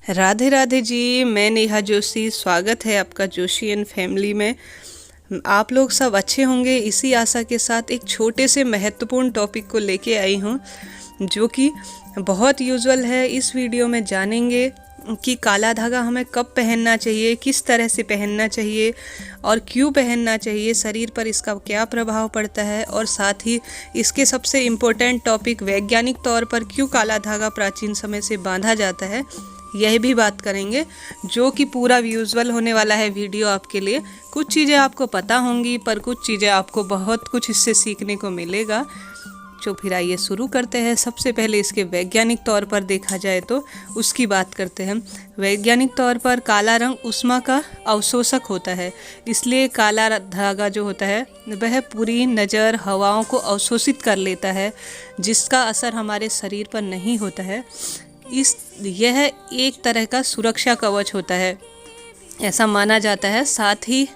राधे राधे जी। मैं नेहा जोशी। स्वागत है आपका जोशी एंड फैमिली में। आप लोग सब अच्छे होंगे इसी आशा के साथ एक छोटे से महत्वपूर्ण टॉपिक को लेके आई हूँ, जो कि बहुत यूजुअल है। इस वीडियो में जानेंगे कि काला धागा हमें कब पहनना चाहिए, किस तरह से पहनना चाहिए और क्यों पहनना चाहिए, शरीर पर इसका क्या प्रभाव पड़ता है, और साथ ही इसके सबसे इम्पोर्टेंट टॉपिक वैज्ञानिक तौर पर क्यों काला धागा प्राचीन समय से बांधा जाता है, यह भी बात करेंगे, जो कि पूरा यूजुअल होने वाला है वीडियो आपके लिए। कुछ चीज़ें आपको पता होंगी पर कुछ चीज़ें आपको बहुत कुछ इससे सीखने को मिलेगा। तो फिर आइए शुरू करते हैं। सबसे पहले इसके वैज्ञानिक तौर पर देखा जाए तो उसकी बात करते हैं। वैज्ञानिक तौर पर काला रंग ऊष्मा का अवशोषक होता है, इसलिए काला धागा जो होता है वह पूरी नज़र हवाओं को अवशोषित कर लेता है, जिसका असर हमारे शरीर पर नहीं होता है। यह एक तरह का सुरक्षा कवच होता है, ऐसा माना जाता है। साथ ही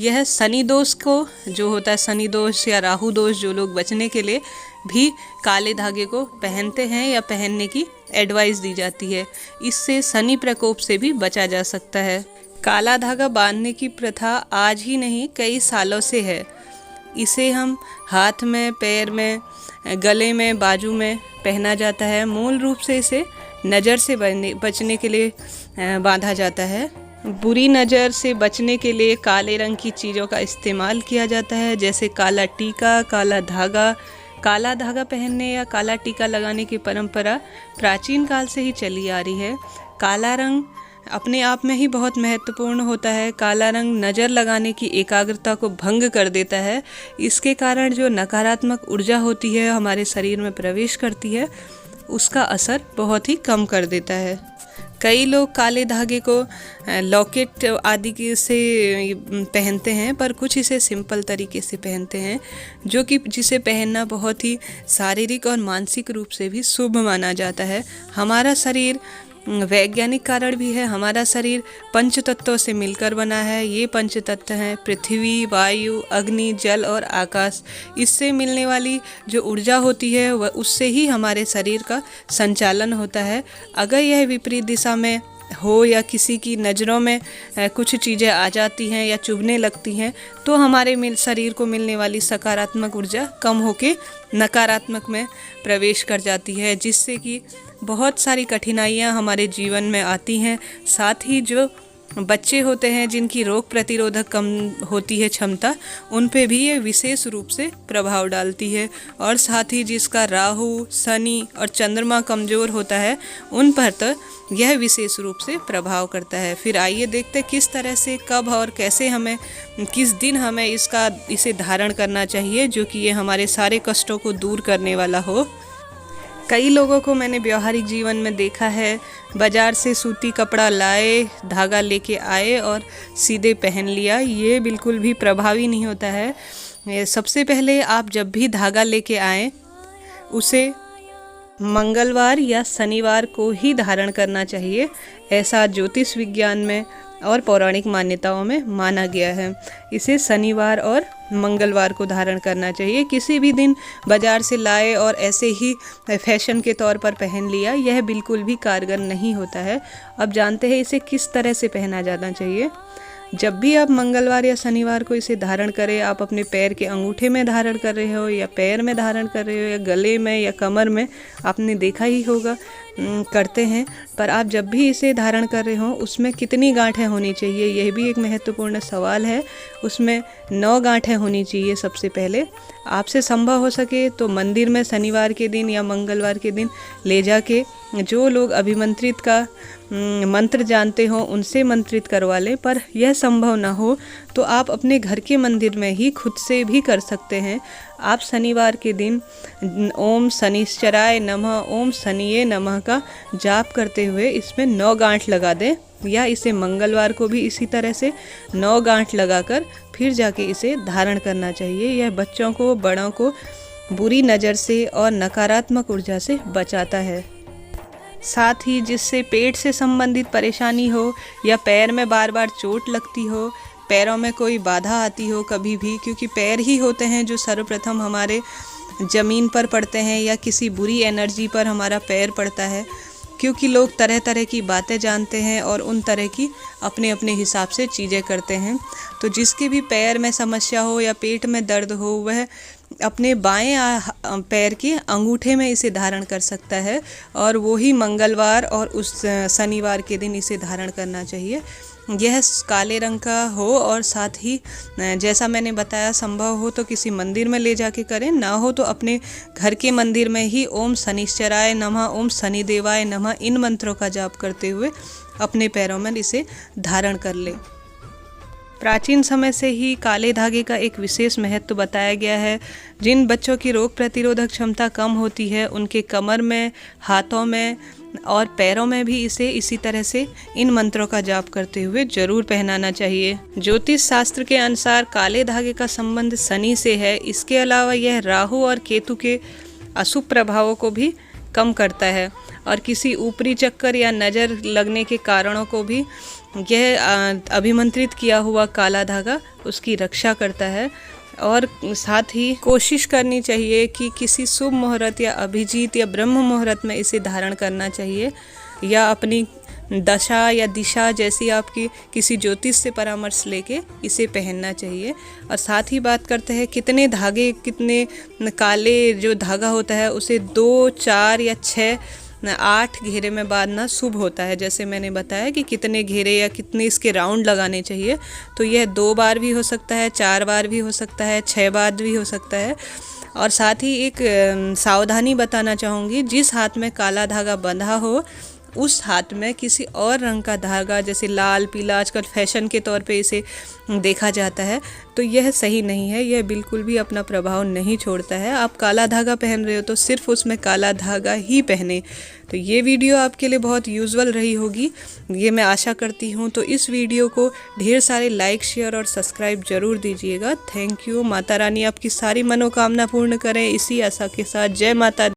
यह शनि दोष को जो होता है, शनि दोष या राहु दोष, जो लोग बचने के लिए भी काले धागे को पहनते हैं या पहनने की एडवाइस दी जाती है। इससे शनि प्रकोप से भी बचा जा सकता है। काला धागा बांधने की प्रथा आज ही नहीं कई सालों से है। इसे हम हाथ में, पैर में, गले में, बाजू में पहना जाता है। मूल रूप से इसे नज़र से बचने के लिए बांधा जाता है। बुरी नज़र से बचने के लिए काले रंग की चीज़ों का इस्तेमाल किया जाता है, जैसे काला टीका, काला धागा। काला धागा पहनने या काला टीका लगाने की परंपरा प्राचीन काल से ही चली आ रही है। काला रंग अपने आप में ही बहुत महत्वपूर्ण होता है। काला रंग नज़र लगाने की एकाग्रता को भंग कर देता है। इसके कारण जो नकारात्मक ऊर्जा होती है हमारे शरीर में प्रवेश करती है, उसका असर बहुत ही कम कर देता है। कई लोग काले धागे को लॉकेट आदि से पहनते हैं, पर कुछ इसे सिंपल तरीके से पहनते हैं, जो कि जिसे पहनना बहुत ही शारीरिक और मानसिक रूप से भी शुभ माना जाता है। हमारा शरीर वैज्ञानिक कारण भी है। हमारा शरीर पंच तत्वों से मिलकर बना है। ये पंच तत्व हैं पृथ्वी, वायु, अग्नि, जल और आकाश। इससे मिलने वाली जो ऊर्जा होती है वह उससे ही हमारे शरीर का संचालन होता है। अगर यह विपरीत दिशा में हो या किसी की नज़रों में कुछ चीज़ें आ जाती हैं या चुभने लगती हैं, तो हमारे शरीर को मिलने वाली सकारात्मक ऊर्जा कम होकर नकारात्मक में प्रवेश कर जाती है, जिससे कि बहुत सारी कठिनाइयाँ हमारे जीवन में आती हैं। साथ ही जो बच्चे होते हैं जिनकी रोग प्रतिरोधक कम होती है क्षमता, उन पे भी ये विशेष रूप से प्रभाव डालती है। और साथ ही जिसका राहु, शनि और चंद्रमा कमज़ोर होता है, उन पर तो यह विशेष रूप से प्रभाव करता है। फिर आइए देखते हैं किस तरह से, कब और कैसे हमें, किस दिन हमें इसे धारण करना चाहिए, जो कि ये हमारे सारे कष्टों को दूर करने वाला हो। कई लोगों को मैंने व्यवहारिक जीवन में देखा है, बाज़ार से सूती कपड़ा लाए, धागा लेके आए और सीधे पहन लिया। ये बिल्कुल भी प्रभावी नहीं होता है। सबसे पहले आप जब भी धागा लेके आएँ, उसे मंगलवार या शनिवार को ही धारण करना चाहिए। ऐसा ज्योतिष विज्ञान में और पौराणिक मान्यताओं में माना गया है। इसे शनिवार और मंगलवार को धारण करना चाहिए। किसी भी दिन बाज़ार से लाए और ऐसे ही फैशन के तौर पर पहन लिया, यह बिल्कुल भी कारगर नहीं होता है। अब जानते हैं इसे किस तरह से पहना जाना चाहिए। जब भी आप मंगलवार या शनिवार को इसे धारण करें, आप अपने पैर के अंगूठे में धारण कर रहे हो या पैर में धारण कर रहे हो या गले में या कमर में, आपने देखा ही होगा करते हैं। पर आप जब भी इसे धारण कर रहे हो, उसमें कितनी गांठें होनी चाहिए, यह भी एक महत्वपूर्ण सवाल है। उसमें 9 गांठें होनी चाहिए। सबसे पहले आपसे संभव हो सके तो मंदिर में शनिवार के दिन या मंगलवार के दिन ले जाके, जो लोग अभिमंत्रित का मंत्र जानते हो उनसे मंत्रित करवा लें। पर यह संभव ना हो तो आप अपने घर के मंदिर में ही खुद से भी कर सकते हैं। आप शनिवार के दिन ओम शनिश्चराय नमः, ओम शनिये नमः का जाप करते हुए इसमें 9 गांठ लगा दें, या इसे मंगलवार को भी इसी तरह से 9 गांठ लगाकर फिर जाके इसे धारण करना चाहिए। यह बच्चों को, बड़ों को बुरी नज़र से और नकारात्मक ऊर्जा से बचाता है। साथ ही जिससे पेट से संबंधित परेशानी हो या पैर में बार बार चोट लगती हो, पैरों में कोई बाधा आती हो कभी भी, क्योंकि पैर ही होते हैं जो सर्वप्रथम हमारे ज़मीन पर पड़ते हैं या किसी बुरी एनर्जी पर हमारा पैर पड़ता है, क्योंकि लोग तरह तरह की बातें जानते हैं और उन तरह की अपने अपने हिसाब से चीज़ें करते हैं। तो जिसके भी पैर में समस्या हो या पेट में दर्द हो, वह अपने बाएं पैर के अंगूठे में इसे धारण कर सकता है और वो ही मंगलवार और उस शनिवार के दिन इसे धारण करना चाहिए। यह काले रंग का हो और साथ ही जैसा मैंने बताया, संभव हो तो किसी मंदिर में ले जाके करें, ना हो तो अपने घर के मंदिर में ही ओम शनिश्चराय नमः, ओम शनिदेवाय नमः इन मंत्रों का जाप करते हुए अपने पैरों में इसे धारण कर ले। प्राचीन समय से ही काले धागे का एक विशेष महत्व बताया गया है। जिन बच्चों की रोग प्रतिरोधक क्षमता कम होती है, उनके कमर में, हाथों में और पैरों में भी इसे इसी तरह से इन मंत्रों का जाप करते हुए जरूर पहनाना चाहिए। ज्योतिष शास्त्र के अनुसार काले धागे का संबंध शनि से है। इसके अलावा यह राहु और केतु के अशुभ प्रभावों को भी कम करता है और किसी ऊपरी चक्कर या नज़र लगने के कारणों को भी यह अभिमंत्रित किया हुआ काला धागा उसकी रक्षा करता है। और साथ ही कोशिश करनी चाहिए कि किसी शुभ मुहूर्त या अभिजीत या ब्रह्म मुहूर्त में इसे धारण करना चाहिए, या अपनी दशा या दिशा जैसी आपकी किसी ज्योतिष से परामर्श लेके इसे पहनना चाहिए। और साथ ही बात करते हैं कितने धागे, कितने काले जो धागा होता है उसे 2, 4 या 6, 8 घेरे में बांधना शुभ होता है। जैसे मैंने बताया कि कितने घेरे या कितने इसके राउंड लगाने चाहिए, तो यह 2 बार भी हो सकता है, 4 बार भी हो सकता है, 6 बार भी हो सकता है। और साथ ही एक सावधानी बताना चाहूँगी, जिस हाथ में काला धागा बंधा हो उस हाथ में किसी और रंग का धागा, जैसे लाल, पीला, आजकल फैशन के तौर पे इसे देखा जाता है, तो यह सही नहीं है। यह बिल्कुल भी अपना प्रभाव नहीं छोड़ता है। आप काला धागा पहन रहे हो तो सिर्फ उसमें काला धागा ही पहने। तो ये वीडियो आपके लिए बहुत यूजुअल रही होगी, ये मैं आशा करती हूँ। तो इस वीडियो को ढेर सारे लाइक, शेयर और सब्सक्राइब जरूर दीजिएगा। Thank you. माता रानी आपकी सारी मनोकामना पूर्ण करें, इसी आशा के साथ जय माता दी।